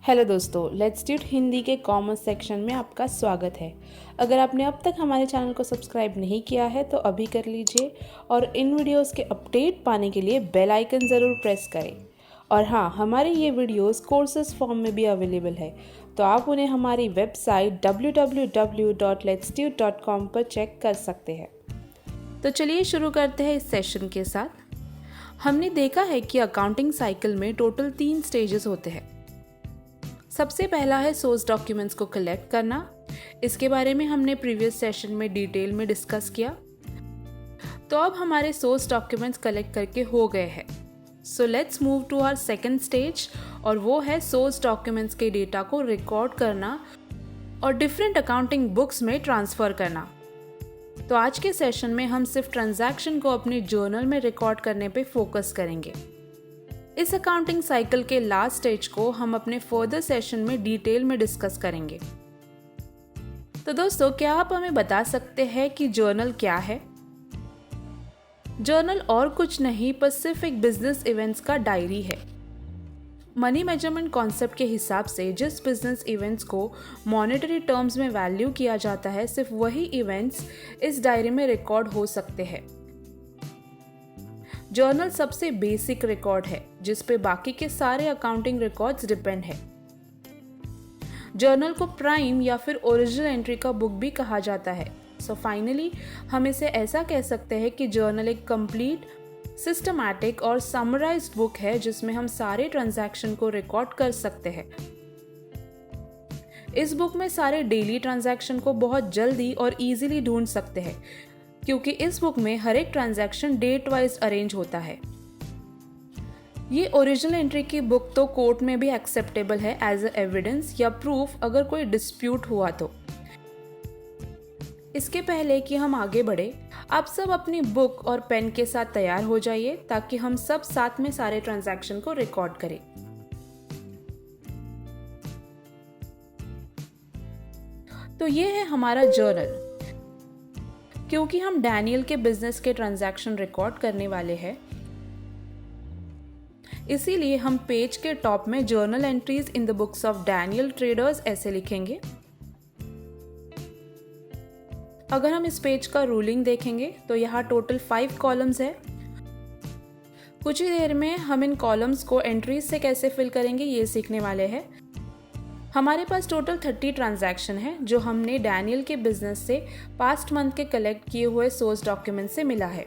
Hello दोस्तों, let's tweet Hindi के commerce section में आपका स्वागत है। अगर आपने अब तक हमारे चैनल को सब्सक्राइब नहीं किया है तो अभी कर लीजिए और इन वीडियोस के अपडेट पाने के लिए बेल आइकन ज़रूर प्रेस करें। और हाँ, हमारे ये वीडियोस कोर्सेज फॉर्म में भी अवेलेबल है, तो आप उन्हें हमारी वेबसाइट www.letstut.com पर चेक कर सकते हैं। तो चलिए शुरू करते हैं इस सेशन के साथ। हमने देखा है कि अकाउंटिंग साइकिल में टोटल 3 स्टेजेस होते हैं। सबसे पहला है सोर्स डॉक्यूमेंट्स को कलेक्ट करना। इसके बारे में हमने प्रीवियस सेशन में डिटेल में डिस्कस किया। तो अब हमारे सोर्स डॉक्यूमेंट्स कलेक्ट करके हो गए हैं। So let's move to our second stage, और वो है सोर्स डॉक्यूमेंट्स के डेटा को रिकॉर्ड करना और डिफरेंट अकाउंटिंग बुक्स में ट्रांसफ़र करना। तो आज के सेशन में हम सिर्फ ट्रांजैक्शन को अपने जर्नल में रिकॉर्ड करने पे फोकस करेंगे। इस अकाउंटिंग साइकिल के लास्ट स्टेज को हम अपने फर्दर सेशन में डिटेल में डिस्कस करेंगे। तो दोस्तों, क्या आप हमें बता सकते हैं कि जर्नल क्या है? जर्नल और कुछ नहीं पर सिर्फ एक बिजनेस इवेंट्स का डायरी है। मनी मेजरमेंट कॉन्सेप्ट के हिसाब से जिस बिजनेस इवेंट्स को मॉनेटरी टर्म्स में वैल्यू किया जाता है, सिर्फ वही इवेंट्स इस डायरी में रिकॉर्ड हो सकते हैं। जर्नल सबसे बेसिक रिकॉर्ड है जिस पे बाकी के सारे अकाउंटिंग रिकॉर्ड्स डिपेंड है। जर्नल को प्राइम या फिर ओरिजिनल एंट्री का बुक भी कहा जाता है। सो फाइनली हम इसे ऐसा कह सकते हैं कि जर्नल एक कंप्लीट, सिस्टमैटिक और समराइज्ड बुक है जिसमें हम सारे ट्रांजैक्शन को रिकॉर्ड कर सकते हैं। इस बुक में सारे डेली ट्रांजैक्शन को बहुत जल्दी और इजीली ढूंढ सकते हैं, क्योंकि इस बुक में हर एक ट्रांजैक्शन डेट वाइज अरेंज होता है। ये ओरिजिनल एंट्री की बुक तो कोर्ट में भी एक्सेप्टेबल है एज अ एविडेंस या प्रूफ अगर कोई डिस्प्यूट हुआ तो। इसके पहले कि हम आगे बढ़े, आप सब अपनी बुक और पेन के साथ तैयार हो जाइए ताकि हम सब साथ में सारे ट्रांजैक्शन को रिकॉर्ड करें। तो ये है हमारा जर्नल। क्योंकि हम डैनियल के बिजनेस के ट्रांजैक्शन रिकॉर्ड करने वाले हैं, इसीलिए हम पेज के टॉप में journal entries in the books of Daniel traders ऐसे लिखेंगे। अगर हम इस पेज का रूलिंग देखेंगे तो यहाँ टोटल 5 कॉलम्स है। कुछ ही देर में हम इन कॉलम्स को एंट्रीज से कैसे फिल करेंगे ये सीखने वाले हैं। हमारे पास टोटल 30 ट्रांजैक्शन है जो हमने डैनियल के बिजनेस से पास्ट मंथ के कलेक्ट किए हुए सोर्स डॉक्यूमेंट से मिला है।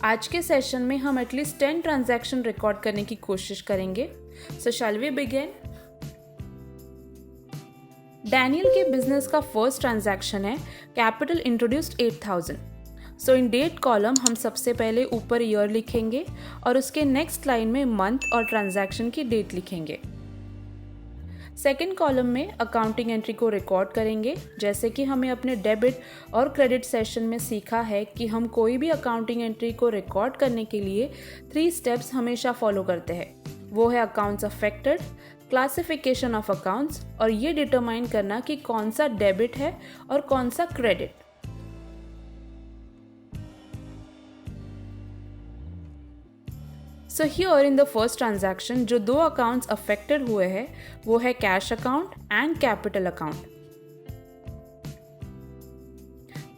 आज के सेशन में हम एटलीस्ट 10 ट्रांजैक्शन रिकॉर्ड करने की कोशिश करेंगे। सो शैल वी बिगिन? डैनियल के बिजनेस का फर्स्ट ट्रांजैक्शन है कैपिटल इंट्रोड्यूस्ड 8000। सो इन डेट कॉलम हम सबसे पहले ऊपर ईयर लिखेंगे और उसके नेक्स्ट लाइन में मंथ और ट्रांजैक्शन की डेट लिखेंगे। सेकेंड कॉलम में अकाउंटिंग एंट्री को रिकॉर्ड करेंगे। जैसे कि हमें अपने डेबिट और क्रेडिट सेशन में सीखा है कि हम कोई भी अकाउंटिंग एंट्री को रिकॉर्ड करने के लिए 3 स्टेप्स हमेशा फॉलो करते हैं। वो है accounts affected, classification of accounts और ये डिटरमाइन करना कि कौन सा डेबिट है और कौन सा credit. So here in the first transaction जो 2 अकाउंट्स अफेक्टेड हुए हैं वो है cash account and capital account.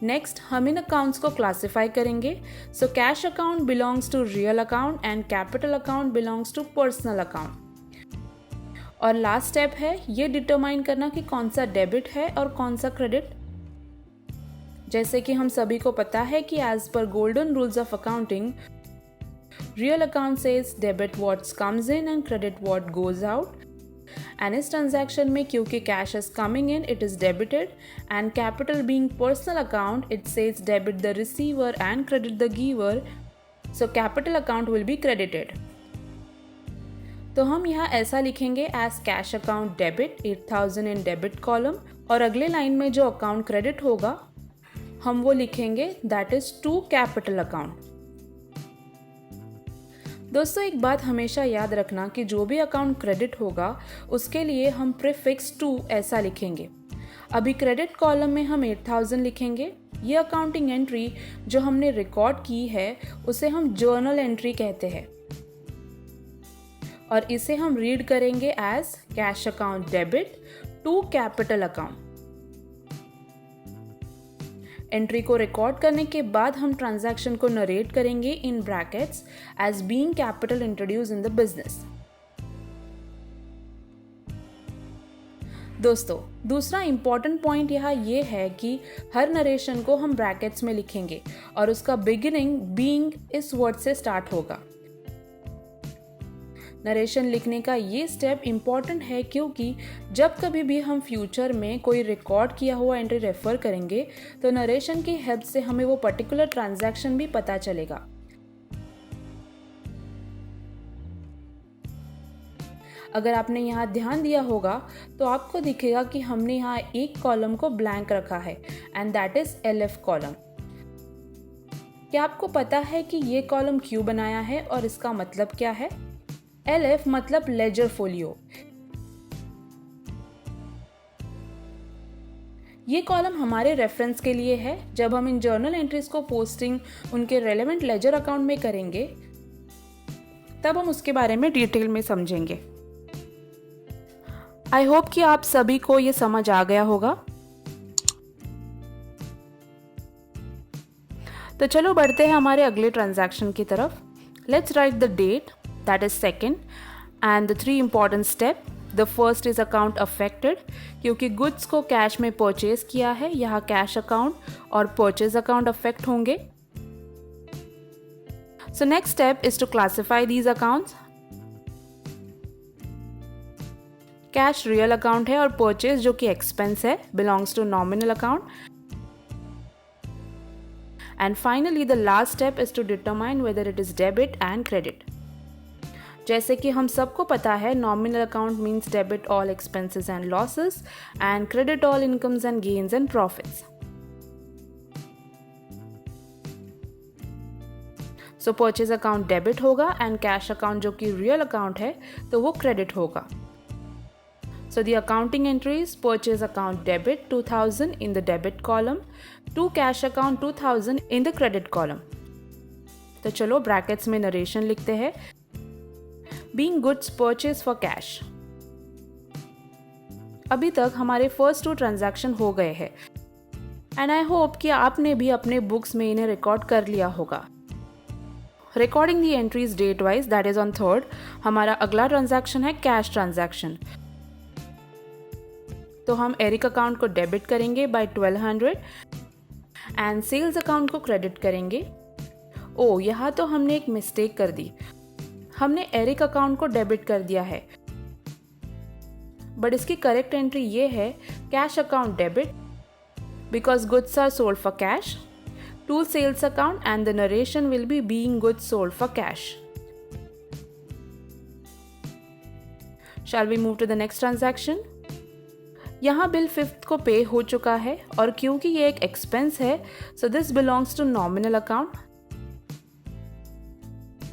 Next हम इन अकाउंट्स को क्लासिफाई करेंगे। So cash account belongs to real account and capital account belongs to personal account. और लास्ट स्टेप है ये डिटरमाइन करना कि कौन सा डेबिट है और कौन सा क्रेडिट। जैसे कि हम सभी को पता है कि एज पर golden rules of accounting, real account says debit what comes in and credit what goes out. And इस transaction में क्योंकि cash is coming in, it is debited, and capital being personal account, it says debit the receiver and credit the giver. So capital account will be credited. तो हम यहाँ ऐसा लिखेंगे as cash account debit 8000 in debit column, और अगले line में जो account credit होगा हम वो लिखेंगे that is to capital account. दोस्तों, एक बात हमेशा याद रखना कि जो भी अकाउंट क्रेडिट होगा उसके लिए हम प्रीफिक्स टू ऐसा लिखेंगे। अभी क्रेडिट कॉलम में हम 8000 लिखेंगे। ये अकाउंटिंग एंट्री जो हमने रिकॉर्ड की है उसे हम जर्नल एंट्री कहते हैं। और इसे हम रीड करेंगे as cash account debit to capital account. Entry को रिकॉर्ड करने के बाद हम ट्रांजैक्शन को नरेट करेंगे in brackets as being capital introduce in the business. दोस्तों, दूसरा इंपॉर्टेंट पॉइंट यहाँ ये है कि हर नरेशन को हम ब्रैकेट्स में लिखेंगे और उसका बिगिनिंग बीइंग इस वर्ड से स्टार्ट होगा। नरेशन लिखने का ये स्टेप इम्पॉर्टेंट है क्योंकि जब कभी भी हम फ्यूचर में कोई रिकॉर्ड किया हुआ एंट्री रेफर करेंगे तो नरेशन की हेल्प से हमें वो पर्टिकुलर ट्रांजैक्शन भी पता चलेगा। अगर आपने यहाँ ध्यान दिया होगा तो आपको दिखेगा कि हमने यहाँ एक कॉलम को ब्लैंक रखा है and that is LF column. क्या आपको पता है कि ये कॉलम क्यों बनाया है और इसका मतलब क्या है? LF मतलब लेजर फोलियो। ये कॉलम हमारे रेफरेंस के लिए है। जब हम इन जर्नल एंट्रीज को पोस्टिंग उनके रेलेवेंट लेजर अकाउंट में करेंगे तब हम उसके बारे में डिटेल में समझेंगे। आई होप कि आप सभी को ये समझ आ गया होगा। तो चलो बढ़ते हैं हमारे अगले ट्रांजैक्शन की तरफ। Let's write the date, that is second, and the 3 important step. The first is account affected, क्योंकि गुड्स को कैश में परचेज किया है, यहाँ कैश अकाउंट और परचेज अकाउंट अफेक्ट होंगे। So next step is to classify these accounts. Cash real account है और परचेज जो कि एक्सपेंस है belongs to nominal account. And finally the last step is to determine whether it is debit and credit. जैसे कि हम सबको पता है, nominal account means debit all expenses and losses and credit all incomes and gains and profits. So purchase account debit होगा and cash account जो कि real account है तो वो क्रेडिट होगा। So the accounting entries: purchase account debit 2000 in the debit column, to cash account 2000 in the credit column. तो चलो brackets में नरेशन लिखते हैं। Being goods purchased for cash. अभी तक हमारे फर्स्ट 2 ट्रांजैक्शन हो गए हैं एंड आई होप कि आपने भी अपने बुक्स में इन्हें रिकॉर्ड कर लिया होगा। Recording the entries date wise, that is on 3rd, हमारा अगला ट्रांजैक्शन है कैश ट्रांजैक्शन। तो हम एरिक अकाउंट को डेबिट करेंगे बाय 1200 एंड सेल्स अकाउंट को क्रेडिट करेंगे। ओ, यहाँ तो हमने एक मिस्टेक कर दी, हमने एरिक अकाउंट को डेबिट कर दिया है, बट इसकी करेक्ट एंट्री ये है cash account debit because goods are sold for cash to sales account and the narration will be being goods sold for cash. Shall we move to the next transaction. यहाँ bill 5th को पे हो चुका है और क्योंकि ये एक एक्सपेंस है so this belongs to nominal account.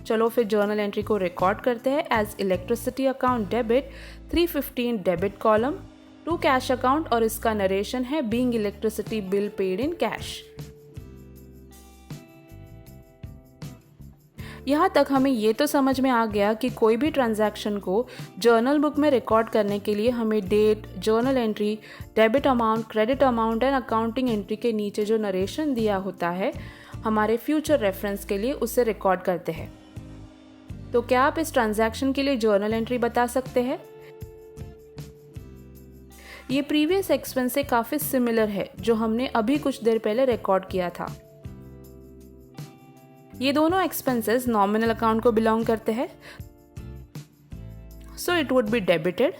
चलो फिर जर्नल एंट्री को रिकॉर्ड करते हैं as electricity account debit 315 debit column to cash account और इसका नरेशन है being electricity bill paid in cash. यहाँ तक हमें ये तो समझ में आ गया कि कोई भी ट्रांजैक्शन को जर्नल बुक में रिकॉर्ड करने के लिए हमें date, journal entry, debit amount, credit amount and accounting entry के नीचे जो नरेशन दिया होता है हमारे फ्यूचर रेफरेंस के लिए उसे रिकॉर्ड करते हैं। तो क्या आप इस ट्रांजैक्शन के लिए जर्नल एंट्री बता सकते हैं? ये प्रीवियस एक्सपेंस से काफ़ी सिमिलर है जो हमने अभी कुछ देर पहले रिकॉर्ड किया था। ये दोनों एक्सपेंसेस नॉमिनल अकाउंट को बिलोंग करते हैं, so it would be debited.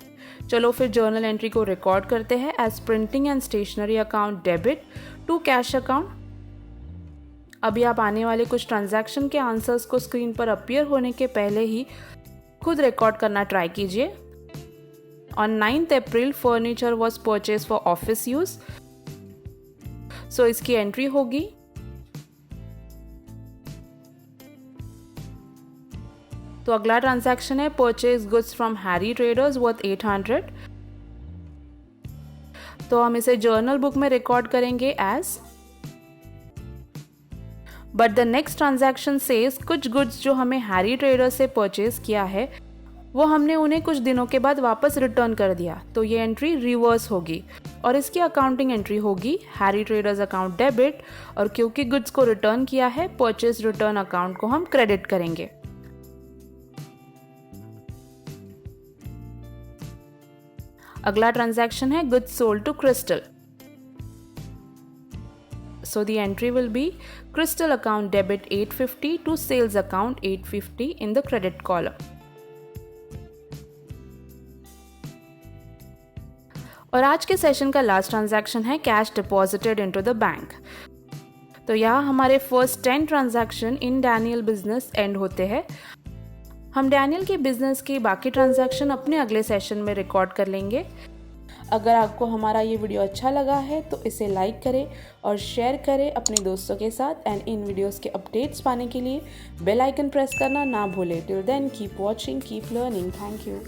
चलो फिर जर्नल एंट्री को रिकॉर्ड करते हैं as printing and stationery account debit to cash account. अभी आप आने वाले कुछ ट्रांजैक्शन के आंसर्स को स्क्रीन पर अपीयर होने के पहले ही खुद रिकॉर्ड करना ट्राई कीजिए। On 9th April furniture was purchase for office use, so इसकी एंट्री होगी तो अगला ट्रांजैक्शन है purchase goods from Harry traders worth 800। तो हम इसे जर्नल बुक में रिकॉर्ड करेंगे as, but the next transaction says कुछ गुड्स जो हमें हैरी ट्रेडर्स से परचेज किया है वो हमने उन्हें कुछ दिनों के बाद वापस रिटर्न कर दिया, तो ये एंट्री रिवर्स होगी और इसकी अकाउंटिंग एंट्री होगी हैरी ट्रेडर्स अकाउंट डेबिट, और क्योंकि गुड्स को रिटर्न किया है परचेज रिटर्न अकाउंट को हम क्रेडिट करेंगे। अगला ट्रांजैक्शन है goods sold to Crystal. So the entry will be Crystal account debit 850 to sales account 850 in the credit column. और आज के सेशन का लास्ट ट्रांजैक्शन है cash deposited into the bank. तो यहाँ हमारे first 10 transaction in Daniel business and होते हैं। हम डैनियल के बिजनेस के बाकी ट्रांजैक्शन अपने अगले सेशन में रिकॉर्ड कर लेंगे। अगर आपको हमारा ये वीडियो अच्छा लगा है तो इसे लाइक करें और शेयर करें अपने दोस्तों के साथ, एंड इन वीडियोस के अपडेट्स पाने के लिए बेल आइकन प्रेस करना ना भूलें। Till then keep watching, keep learning. Thank you.